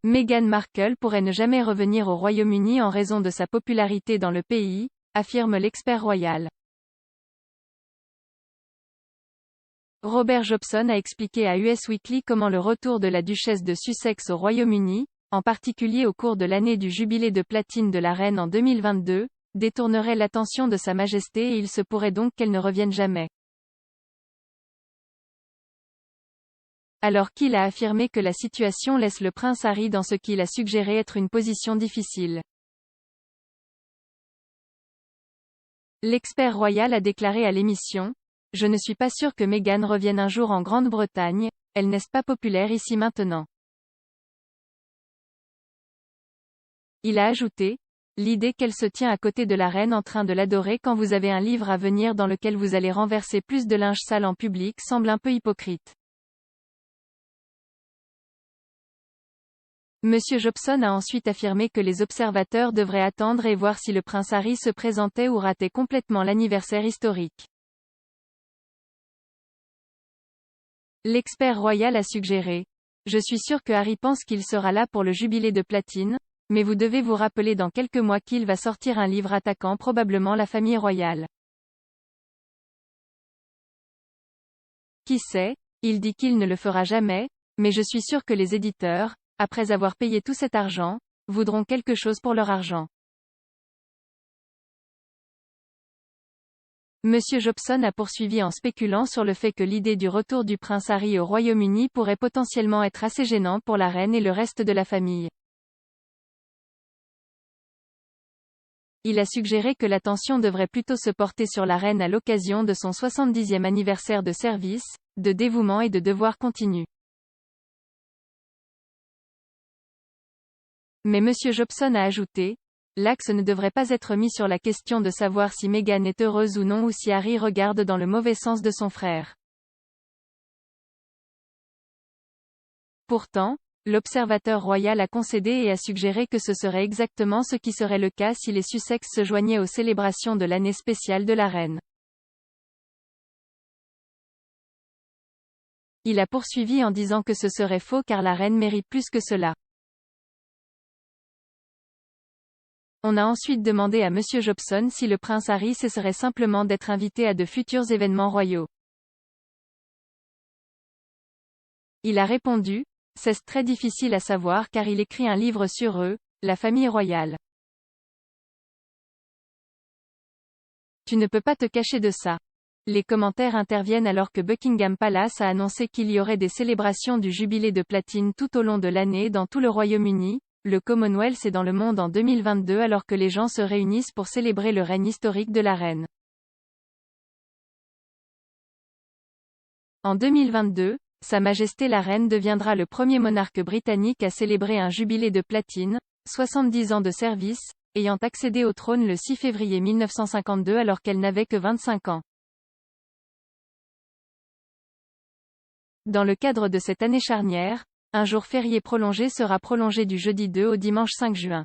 Meghan Markle pourrait ne jamais revenir au Royaume-Uni en raison de sa popularité dans le pays, affirme l'expert royal. Robert Jobson a expliqué à Us Weekly comment le retour de la duchesse de Sussex au Royaume-Uni, en particulier au cours de l'année du jubilé de platine de la reine en 2022, détournerait l'attention de Sa Majesté et il se pourrait donc qu'elle ne revienne jamais. Alors qu'il a affirmé que la situation laisse le prince Harry dans ce qu'il a suggéré être une position difficile. L'expert royal a déclaré à l'émission: « Je ne suis pas sûr que Meghan revienne un jour en Grande-Bretagne, elle n'est pas populaire ici maintenant. » Il a ajouté: « L'idée qu'elle se tient à côté de la reine en train de l'adorer quand vous avez un livre à venir dans lequel vous allez renverser plus de linge sale en public semble un peu hypocrite. » Monsieur Jobson a ensuite affirmé que les observateurs devraient attendre et voir si le prince Harry se présentait ou ratait complètement l'anniversaire historique. L'expert royal a suggéré: « Je suis sûr que Harry pense qu'il sera là pour le jubilé de platine, mais vous devez vous rappeler dans quelques mois qu'il va sortir un livre attaquant probablement la famille royale. Qui sait, il dit qu'il ne le fera jamais, mais je suis sûr que les éditeurs, après avoir payé tout cet argent, voudront quelque chose pour leur argent. » Monsieur Jobson a poursuivi en spéculant sur le fait que l'idée du retour du prince Harry au Royaume-Uni pourrait potentiellement être assez gênante pour la reine et le reste de la famille. Il a suggéré que l'attention devrait plutôt se porter sur la reine à l'occasion de son 70e anniversaire de service, de dévouement et de devoir continu. Mais Monsieur Jobson a ajouté: « L'axe ne devrait pas être mis sur la question de savoir si Meghan est heureuse ou non ou si Harry regarde dans le mauvais sens de son frère. » Pourtant, l'observateur royal a concédé et a suggéré que ce serait exactement ce qui serait le cas si les Sussex se joignaient aux célébrations de l'année spéciale de la reine. Il a poursuivi en disant que ce serait faux car la reine mérite plus que cela. On a ensuite demandé à Monsieur Jobson si le prince Harry cesserait simplement d'être invité à de futurs événements royaux. Il a répondu: « C'est très difficile à savoir car il écrit un livre sur eux, la famille royale. Tu ne peux pas te cacher de ça. » Les commentaires interviennent alors que Buckingham Palace a annoncé qu'il y aurait des célébrations du jubilé de platine tout au long de l'année dans tout le Royaume-Uni, le Commonwealth et dans le monde en 2022 alors que les gens se réunissent pour célébrer le règne historique de la reine. En 2022, Sa Majesté la Reine deviendra le premier monarque britannique à célébrer un jubilé de platine, 70 ans de service, ayant accédé au trône le 6 février 1952 alors qu'elle n'avait que 25 ans. Dans le cadre de cette année charnière, un jour férié prolongé sera prolongé du jeudi 2 au dimanche 5 juin.